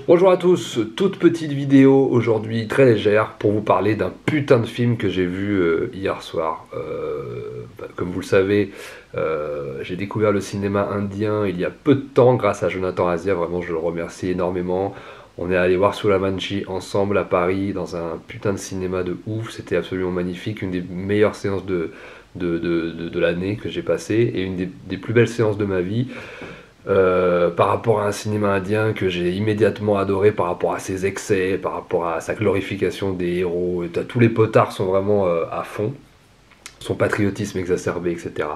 Bonjour à tous, toute petite vidéo aujourd'hui très légère pour vous parler d'un putain de film que j'ai vu hier soir. Comme vous le savez, j'ai découvert le cinéma indien il y a peu de temps grâce à Jonathan Azia, vraiment je le remercie énormément. On est allé voir Sulamanchi ensemble à Paris dans un putain de cinéma de ouf, c'était absolument magnifique, une des meilleures séances de l'année que j'ai passé et une des plus belles séances de ma vie. Par rapport à un cinéma indien que j'ai immédiatement adoré par rapport à ses excès, par rapport à sa glorification des héros, tous les potards sont vraiment à fond, son patriotisme exacerbé, etc.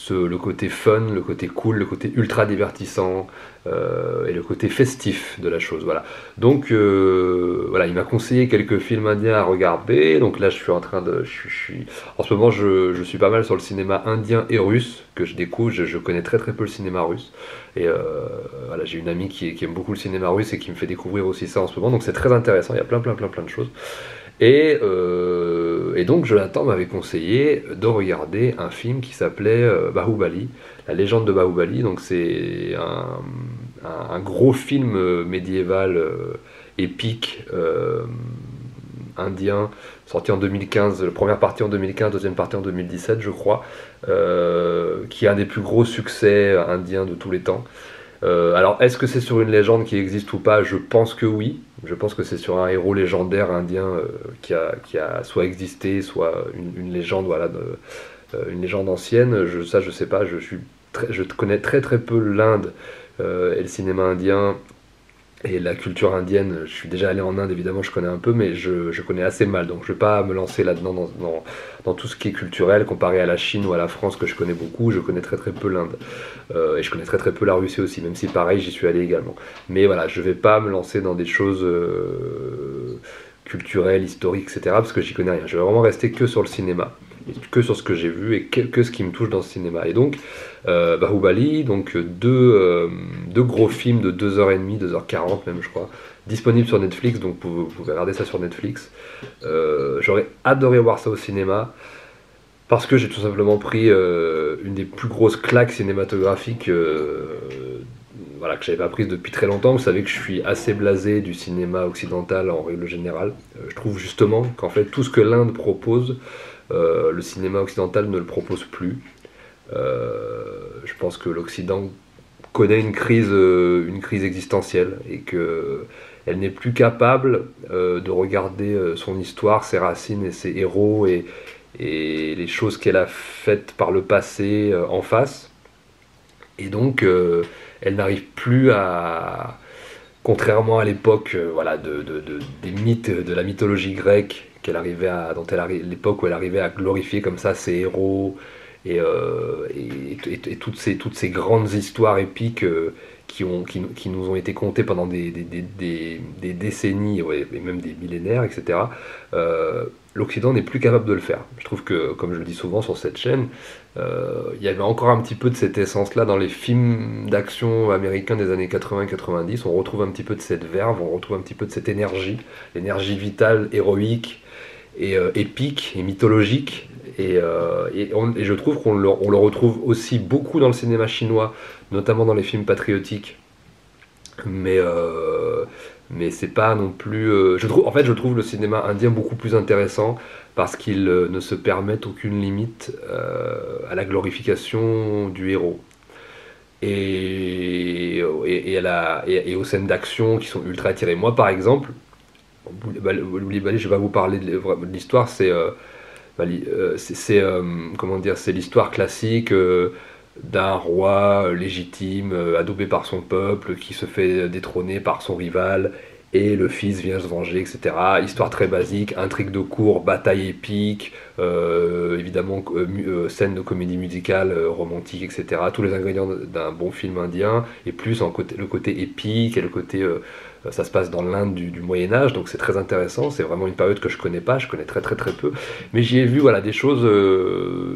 Le côté fun, le côté cool, le côté ultra divertissant et le côté festif de la chose. Voilà. Donc voilà, il m'a conseillé quelques films indiens à regarder. Donc là, je suis en train de, en ce moment, je suis pas mal sur le cinéma indien et russe que je découvre. Je connais très très peu le cinéma russe et voilà, j'ai une amie qui aime beaucoup le cinéma russe et qui me fait découvrir aussi ça en ce moment. Donc c'est très intéressant. Il y a plein de choses. Et donc Jonathan m'avait conseillé de regarder un film qui s'appelait Bahubali, la légende de Bahubali. Donc c'est un gros film médiéval épique indien sorti en 2015, la première partie en 2015, deuxième partie en 2017 je crois, qui est un des plus gros succès indiens de tous les temps. Alors, est-ce que c'est sur une légende qui existe ou pas? Je pense que oui. Je pense que c'est sur un héros légendaire indien qui a soit existé, soit une légende, voilà, une légende ancienne. Ça, je sais pas. Je connais très très peu l'Inde et le cinéma indien et la culture indienne. Je suis déjà allé en Inde, évidemment, je connais un peu, mais je connais assez mal. Donc, je vais pas me lancer là-dedans dans tout ce qui est culturel comparé à la Chine ou à la France que je connais beaucoup. Je connais très très peu l'Inde. Et je connais très très peu la Russie aussi, même si pareil j'y suis allé également. Mais voilà, je vais pas me lancer dans des choses culturelles, historiques, etc. parce que j'y connais rien. Je vais vraiment rester que sur le cinéma, que sur ce que j'ai vu et que ce qui me touche dans ce cinéma. Et donc, Bahubali, donc deux gros films de 2h30, 2h40 même je crois, disponibles sur Netflix, donc vous pouvez regarder ça sur Netflix. J'aurais adoré voir ça au cinéma. Parce que j'ai tout simplement pris une des plus grosses claques cinématographiques voilà, que j'avais pas prise depuis très longtemps. Vous savez que je suis assez blasé du cinéma occidental en règle générale. Je trouve justement qu'en fait tout ce que l'Inde propose, le cinéma occidental ne le propose plus. Je pense que l'Occident connaît une crise existentielle et que elle n'est plus capable de regarder son histoire, ses racines et ses héros et les choses qu'elle a faites par le passé en face. Et donc, elle n'arrive plus à, contrairement à l'époque voilà, des mythes, de la mythologie grecque, l'époque où elle arrivait à glorifier comme ça ses héros et toutes ces grandes histoires épiques qui nous ont été contées pendant des décennies ouais, et même des millénaires, etc. L'Occident n'est plus capable de le faire. Je trouve que, comme je le dis souvent sur cette chaîne, il y avait encore un petit peu de cette essence-là dans les films d'action américains des années 80-90. On retrouve un petit peu de cette verve, on retrouve un petit peu de cette énergie, l'énergie vitale, héroïque et épique et mythologique. Et je trouve on le retrouve aussi beaucoup dans le cinéma chinois, notamment dans les films patriotiques. Mais, mais c'est pas non plus. En fait, je trouve le cinéma indien beaucoup plus intéressant parce qu'il ne se permet aucune limite à la glorification du héros. Et aux scènes d'action qui sont ultra tirées. Moi, par exemple, Bali, je vais pas vous parler de l'histoire, comment dire, c'est l'histoire classique d'un roi légitime, adoubé par son peuple, qui se fait détrôner par son rival, et le fils vient se venger, etc. Histoire très basique, intrigue de cour, bataille épique, évidemment scène de comédie musicale, romantique, etc. Tous les ingrédients d'un bon film indien, et plus le côté épique et le côté ça se passe dans l'Inde du Moyen Âge, donc c'est très intéressant. C'est vraiment une période que je connais pas, je connais très très très peu. Mais j'y ai vu voilà des choses,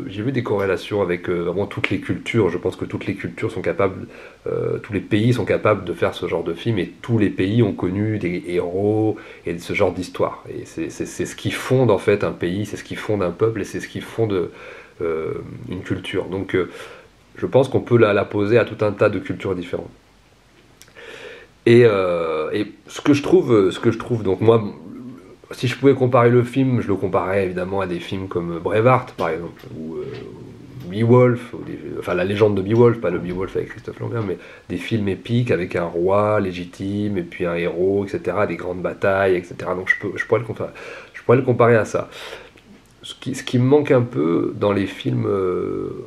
j'ai vu des corrélations avec vraiment toutes les cultures. Je pense que toutes les cultures sont capables, tous les pays sont capables de faire ce genre de film, et tous les pays ont connu des héros et ce genre d'histoire. Et c'est ce qui fonde en fait un pays, c'est ce qui fonde un peuple et c'est ce qui fonde une culture. Donc je pense qu'on peut la poser à tout un tas de cultures différentes. et ce que je trouve, donc moi, si je pouvais comparer le film, je le comparais évidemment à des films comme Braveheart par exemple, ou Beowulf, enfin la légende de Beowulf, pas le Beowulf avec Christophe Lambert, mais des films épiques avec un roi légitime et puis un héros, etc., des grandes batailles, etc. Donc je pourrais le comparer à ça. Ce qui me manque un peu dans les films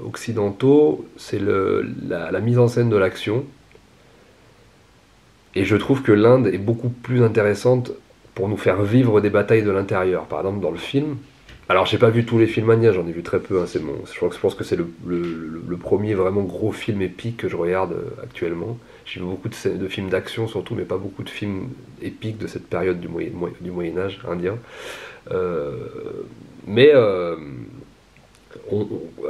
occidentaux, c'est la mise en scène de l'action. Et je trouve que l'Inde est beaucoup plus intéressante pour nous faire vivre des batailles de l'intérieur. Par exemple, dans le film. Alors, j'ai pas vu tous les films indiens, j'en ai vu très peu. Hein, je pense que c'est le premier vraiment gros film épique que je regarde actuellement. J'ai vu beaucoup de films d'action surtout, mais pas beaucoup de films épiques de cette période du Moyen Âge indien. Euh, mais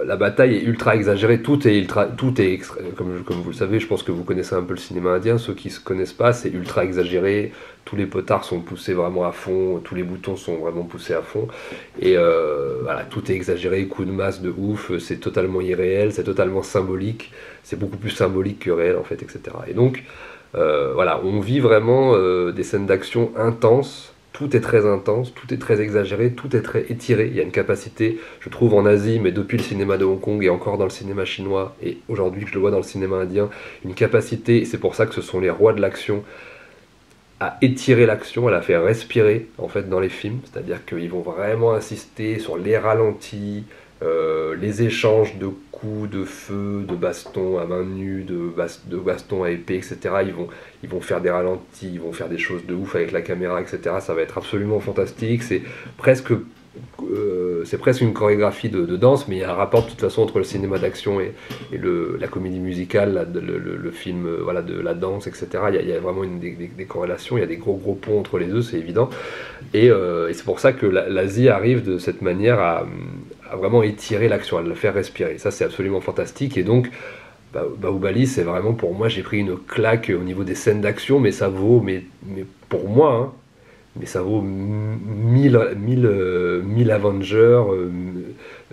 la bataille est ultra exagérée, comme vous le savez, je pense que vous connaissez un peu le cinéma indien, ceux qui ne se connaissent pas, c'est ultra exagéré, tous les potards sont poussés vraiment à fond, tous les boutons sont vraiment poussés à fond, et voilà, tout est exagéré, coup de masse de ouf, c'est totalement irréel, c'est totalement symbolique, c'est beaucoup plus symbolique que réel en fait, etc. Et donc, voilà, on vit vraiment des scènes d'action intenses. Tout est très intense, tout est très exagéré, tout est très étiré. Il y a une capacité, je trouve en Asie, mais depuis le cinéma de Hong Kong et encore dans le cinéma chinois, et aujourd'hui que je le vois dans le cinéma indien, une capacité, et c'est pour ça que ce sont les rois de l'action, à étirer l'action, à la faire respirer en fait dans les films. C'est-à-dire qu'ils vont vraiment insister sur les ralentis, les échanges de coups, de feu, de bastons à main nue, de bastons à épée, etc. Ils vont faire des ralentis, ils vont faire des choses de ouf avec la caméra, etc. Ça va être absolument fantastique. Presque, c'est presque une chorégraphie de danse, mais il y a un rapport de toute façon entre le cinéma d'action et la comédie musicale, le film, voilà, de la danse, etc. Il y a vraiment des corrélations, il y a des gros ponts entre les deux, c'est évident. Et c'est pour ça que l'Asie arrive de cette manière à vraiment étirer l'action, à le faire respirer. Ça, c'est absolument fantastique. Et donc, Bahubali, c'est vraiment pour moi, j'ai pris une claque au niveau des scènes d'action, mais ça vaut, mais pour moi, hein, mais ça vaut 1000 Avengers,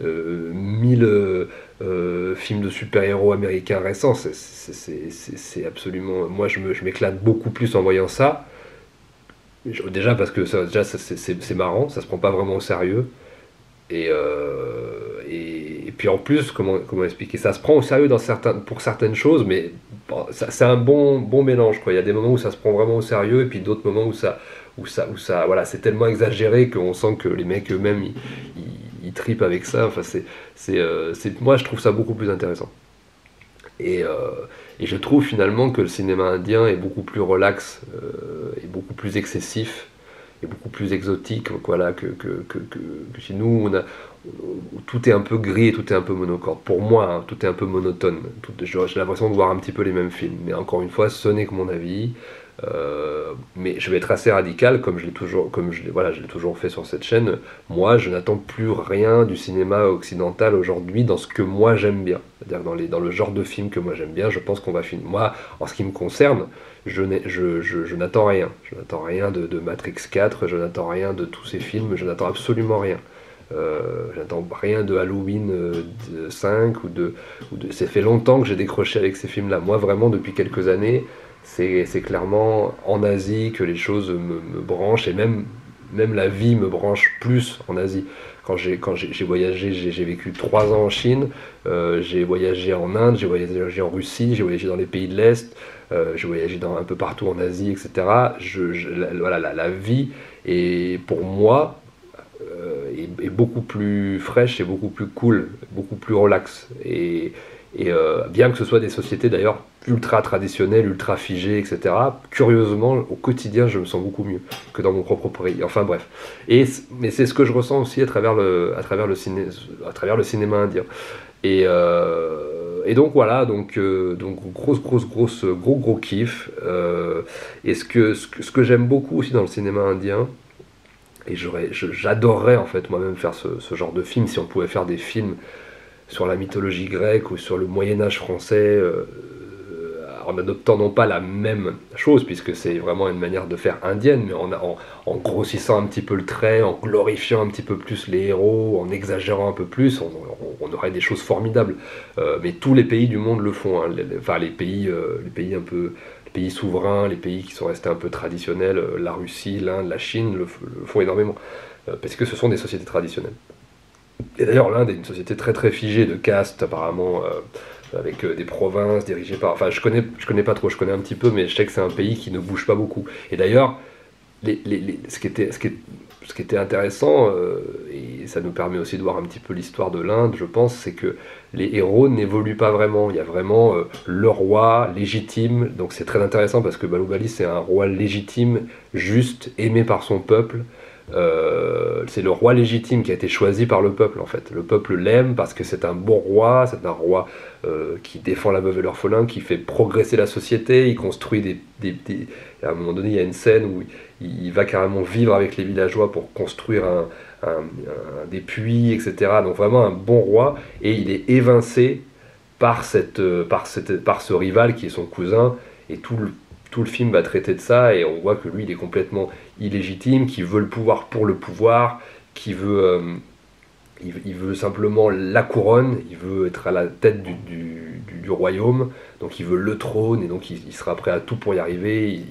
1000 films de super-héros américains récents. C'est absolument. Moi, je m'éclate beaucoup plus en voyant ça. Déjà parce que c'est marrant, ça se prend pas vraiment au sérieux. Et puis en plus, comment expliquer, ça se prend au sérieux pour certaines choses, mais bon, c'est un bon mélange, quoi. Il y a des moments où ça se prend vraiment au sérieux, et puis d'autres moments voilà, c'est tellement exagéré qu'on sent que les mecs eux-mêmes ils tripent avec ça. Enfin, moi je trouve ça beaucoup plus intéressant. Et, je trouve finalement que le cinéma indien est beaucoup plus relax, et beaucoup plus excessif, et beaucoup plus exotique, voilà, que chez nous, tout est un peu gris et tout est un peu monocorde. Pour moi, hein, tout est un peu monotone. J'ai l'impression de voir un petit peu les mêmes films. Mais encore une fois, ce n'est que mon avis. Mais je vais être assez radical, voilà, je l'ai toujours fait sur cette chaîne. Moi, je n'attends plus rien du cinéma occidental aujourd'hui dans ce que moi j'aime bien. C'est-à-dire dans le genre de film que moi j'aime bien, je pense qu'on va finir. Moi, en ce qui me concerne, je n'attends rien. Je n'attends rien de Matrix 4, je n'attends rien de tous ces films, je n'attends absolument rien. J'attends rien de Halloween 5 ça fait longtemps que j'ai décroché avec ces films-là. Moi, vraiment, depuis quelques années, c'est clairement en Asie que les choses me branchent, et même la vie me branche plus en Asie. Quand j'ai voyagé, j'ai vécu 3 ans en Chine, j'ai voyagé en Inde, j'ai voyagé en Russie, j'ai voyagé dans les pays de l'Est, j'ai voyagé un peu partout en Asie, etc. Voilà, la vie est pour moi est beaucoup plus fraîche et beaucoup plus cool, beaucoup plus relax. Et bien que ce soit des sociétés d'ailleurs ultra traditionnelles, ultra figées, etc., curieusement, au quotidien, je me sens beaucoup mieux que dans mon propre pays. Enfin bref. Mais c'est ce que je ressens aussi à travers le cinéma indien. Et donc voilà, donc gros kiff. Et ce que j'aime beaucoup aussi dans le cinéma indien, et j'adorerais en fait moi-même faire ce genre de film, si on pouvait faire des films sur la mythologie grecque ou sur le Moyen-Âge français, en adoptant non pas la même chose, puisque c'est vraiment une manière de faire indienne, mais en grossissant un petit peu le trait, en glorifiant un petit peu plus les héros, en exagérant un peu plus, on aurait des choses formidables. Mais tous les pays du monde le font, hein. Les pays un peu pays souverains, les pays qui sont restés un peu traditionnels, la Russie, l'Inde, la Chine le font énormément, parce que ce sont des sociétés traditionnelles. Et d'ailleurs, l'Inde est une société très très figée de caste, apparemment, avec des provinces dirigées par... Enfin, je connais pas trop, je connais un petit peu, mais je sais que c'est un pays qui ne bouge pas beaucoup. Et d'ailleurs, ce qui était intéressant, et ça nous permet aussi de voir un petit peu l'histoire de l'Inde, je pense, c'est que les héros n'évoluent pas vraiment. Il y a vraiment le roi légitime, donc c'est très intéressant parce que Bahubali c'est un roi légitime, juste, aimé par son peuple. C'est le roi légitime qui a été choisi par le peuple en fait. Le peuple l'aime parce que c'est un bon roi, c'est un roi qui défend la veuve et l'orphelin, qui fait progresser la société, il construit À un moment donné, il y a une scène où il va carrément vivre avec les villageois pour construire des puits, etc. Donc vraiment un bon roi, et il est évincé par ce rival qui est son cousin, et tout le film va traiter de ça, et on voit que lui il est complètement illégitime, qui veut le pouvoir pour le pouvoir, il veut simplement la couronne, il veut être à la tête du royaume, donc il veut le trône, et donc il sera prêt à tout pour y arriver,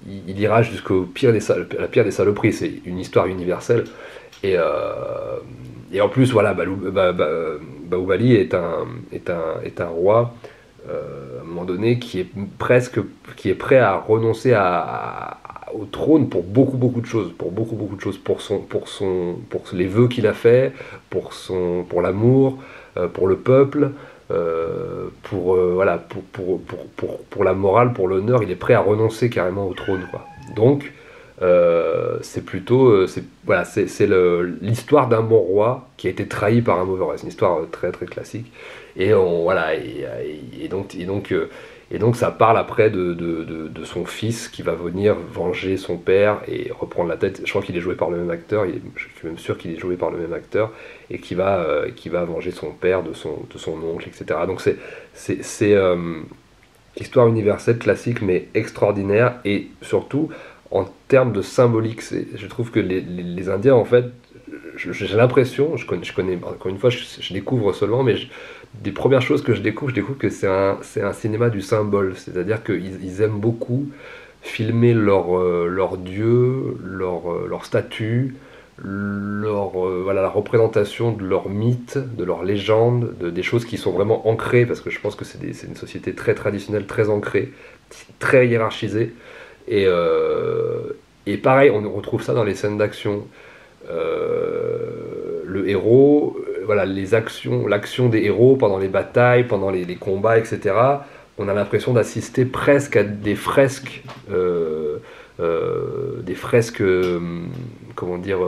il ira jusqu'au la pire des saloperies, c'est une histoire universelle, et, en plus voilà, Bahubali est un roi, à un moment donné, qui est prêt à renoncer au trône pour beaucoup de choses, pour les vœux qu'il a fait, pour l'amour, pour le peuple, voilà, pour la morale, pour l'honneur, il est prêt à renoncer carrément au trône, quoi. Donc voilà, c'est l'histoire d'un bon roi qui a été trahi par un mauvais roi. C'est une histoire très très classique. Voilà, et donc ça parle après de son fils qui va venir venger son père et reprendre la tête. Je crois qu'il est joué par le même acteur, je suis même sûr qu'il est joué par le même acteur, et qui va venger son père de son oncle, etc. Donc c'est histoire universelle, classique, mais extraordinaire, et surtout en termes de symbolique. Je trouve que les Indiens, en fait, j'ai l'impression, je connais, encore une fois, je découvre seulement, mais des premières choses que je découvre que c'est un cinéma du symbole, c'est-à-dire qu'ils aiment beaucoup filmer leurs dieux, leurs statues, voilà, la représentation de leurs mythes, de leurs légendes, des choses qui sont vraiment ancrées, parce que je pense que c'est une société très traditionnelle, très ancrée, très hiérarchisée, et pareil, on retrouve ça dans les scènes d'action. Le héros, voilà, l'action des héros pendant les batailles, pendant les combats, etc. On a l'impression d'assister presque à des fresques, comment dire,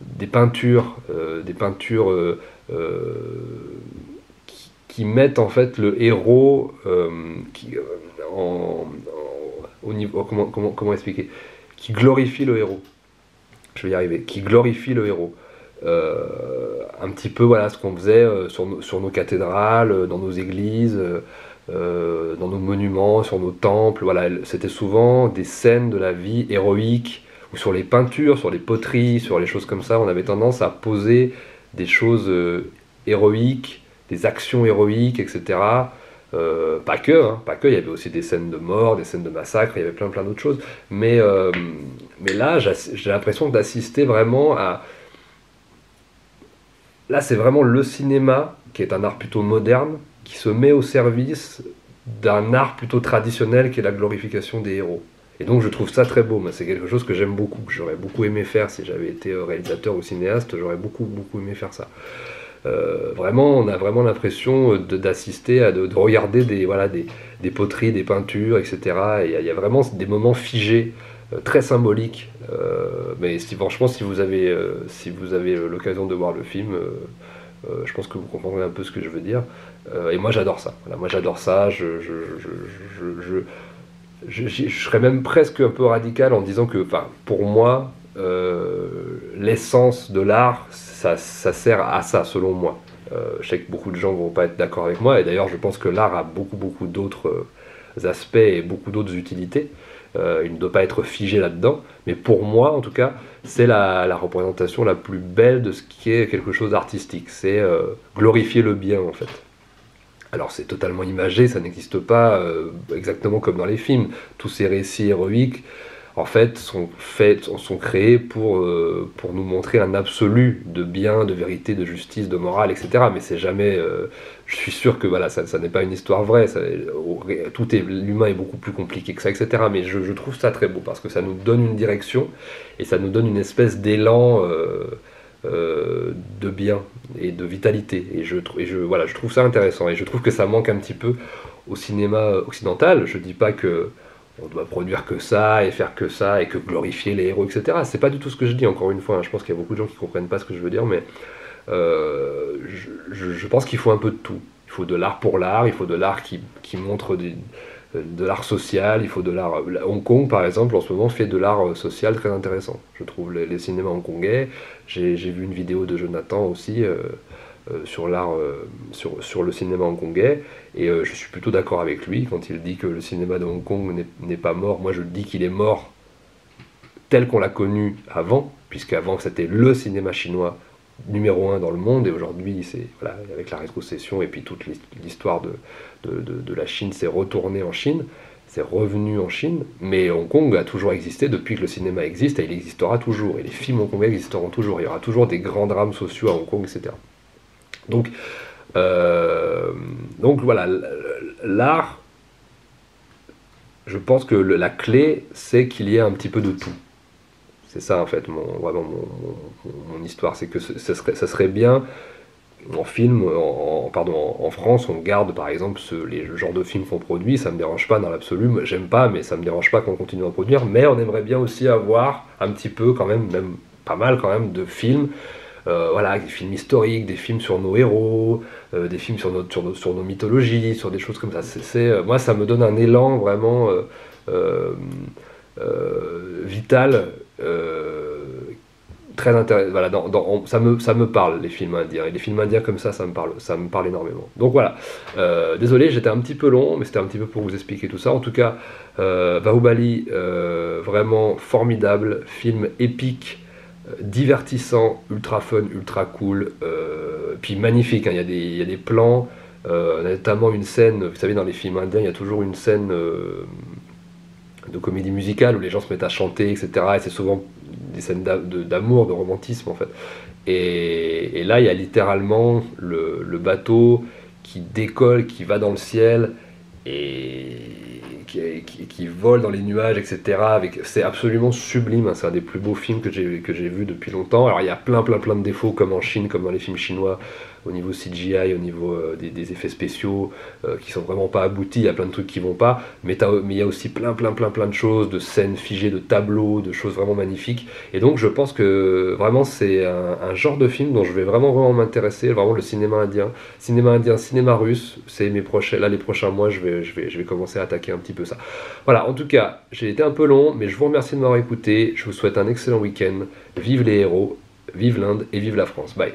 des peintures, qui mettent en fait le héros au niveau, comment expliquer, qui glorifie le héros. Je vais y arriver, qui glorifie le héros. Un petit peu voilà ce qu'on faisait sur nos cathédrales, dans nos églises, dans nos monuments, sur nos temples. Voilà, c'était souvent des scènes de la vie héroïque, ou sur les peintures, sur les poteries, sur les choses comme ça. On avait tendance à poser des choses héroïques, des actions héroïques, etc. Pas que, il y avait aussi des scènes de mort, des scènes de massacre, il y avait plein d'autres choses, mais là j'ai l'impression d'assister vraiment à... Là c'est vraiment le cinéma, qui est un art plutôt moderne, qui se met au service d'un art plutôt traditionnel, qui est la glorification des héros. Et donc je trouve ça très beau, c'est quelque chose que j'aime beaucoup, que j'aurais beaucoup aimé faire si j'avais été réalisateur ou cinéaste, j'aurais beaucoup aimé faire ça. Vraiment, on a vraiment l'impression d'assister de regarder des poteries, des peintures, etc. Il y a vraiment des moments figés, très symboliques. Mais franchement, si vous avez l'occasion de voir le film, je pense que vous comprendrez un peu ce que je veux dire. Et moi, j'adore ça. Voilà, moi, j'adore ça. Je serais même presque un peu radical en disant que, pour moi, l'essence de l'art, ça sert à ça, selon moi. Je sais que beaucoup de gens ne vont pas être d'accord avec moi, et d'ailleurs je pense que l'art a beaucoup d'autres aspects et beaucoup d'autres utilités. Il ne doit pas être figé là-dedans, mais pour moi en tout cas, c'est la représentation la plus belle de ce qui est quelque chose d'artistique. C'est glorifier le bien en fait. Alors c'est totalement imagé, ça n'existe pas exactement comme dans les films. Tous ces récits héroïques, en fait, sont créés pour nous montrer un absolu de bien, de vérité, de justice, de morale, etc. Mais c'est jamais. Je suis sûr que voilà, ça n'est pas une histoire vraie. L'humain est beaucoup plus compliqué que ça, etc. Mais je trouve ça très beau parce que ça nous donne une direction et ça nous donne une espèce d'élan. De bien et de vitalité voilà, je trouve ça intéressant et je trouve que ça manque un petit peu au cinéma occidental. Je dis pas que on doit produire que ça et faire que ça et que glorifier les héros, etc. C'est pas du tout ce que je dis, encore une fois, hein. Je pense qu'il y a beaucoup de gens qui comprennent pas ce que je veux dire, mais je pense qu'il faut un peu de tout. Il faut de l'art pour l'art, il faut de l'art qui montre de l'art social, il faut de l'art. Hong Kong, par exemple, en ce moment, fait de l'art social très intéressant. Je trouve les cinémas hongkongais. J'ai vu une vidéo de Jonathan aussi sur l'art, sur le cinéma hongkongais, et je suis plutôt d'accord avec lui quand il dit que le cinéma de Hong Kong n'est pas mort. Moi, je dis qu'il est mort tel qu'on l'a connu avant, puisqu'avant c'était le cinéma chinois numéro un dans le monde, et aujourd'hui, c'est voilà, avec la rétrocession et puis toute l'histoire de la Chine, c'est retourné en Chine, c'est revenu en Chine, mais Hong Kong a toujours existé depuis que le cinéma existe, et il existera toujours, et les films hongkongais existeront toujours, il y aura toujours des grands drames sociaux à Hong Kong, etc. Donc, donc voilà, l'art, je pense que la clé, c'est qu'il y ait un petit peu de tout. C'est ça en fait, vraiment mon histoire, c'est que ça serait bien en film, en France, on garde par exemple le genre de films qu'on produit, ça me dérange pas dans l'absolu, j'aime pas, mais ça me dérange pas qu'on continue à produire, mais on aimerait bien aussi avoir un petit peu quand même pas mal quand même de films, voilà, des films historiques, des films sur nos héros, des films sur nos mythologies, sur des choses comme ça. Moi, ça me donne un élan vraiment euh, vital, très intéressant. Voilà, ça me parle, les films indiens. Et les films indiens comme ça me parle énormément. Donc voilà. Désolé, j'étais un petit peu long, mais c'était un petit peu pour vous expliquer tout ça. En tout cas, Bahubali, vraiment formidable, film épique, divertissant, ultra fun, ultra cool, puis magnifique, hein. Il y a des plans, notamment une scène, vous savez, dans les films indiens, il y a toujours une scène de comédie musicale où les gens se mettent à chanter, etc. Et c'est souvent des scènes d'amour, de romantisme en fait. Et là, il y a littéralement le bateau qui décolle, qui va dans le ciel et qui vole dans les nuages, etc. C'est absolument sublime, hein. C'est un des plus beaux films que j'ai vu depuis longtemps. Alors il y a plein de défauts comme en Chine, comme dans les films chinois, au niveau CGI, au niveau des effets spéciaux qui sont vraiment pas aboutis, il y a plein de trucs qui vont pas, mais il y a aussi plein de choses, de scènes figées, de tableaux, de choses vraiment magnifiques, et donc je pense que vraiment c'est un genre de film dont je vais vraiment m'intéresser, vraiment le cinéma indien, cinéma russe, c'est les prochains mois, je vais commencer à attaquer un petit peu ça. Voilà, en tout cas, j'ai été un peu long, mais je vous remercie de m'avoir écouté, je vous souhaite un excellent week-end, vive les héros, vive l'Inde et vive la France, bye.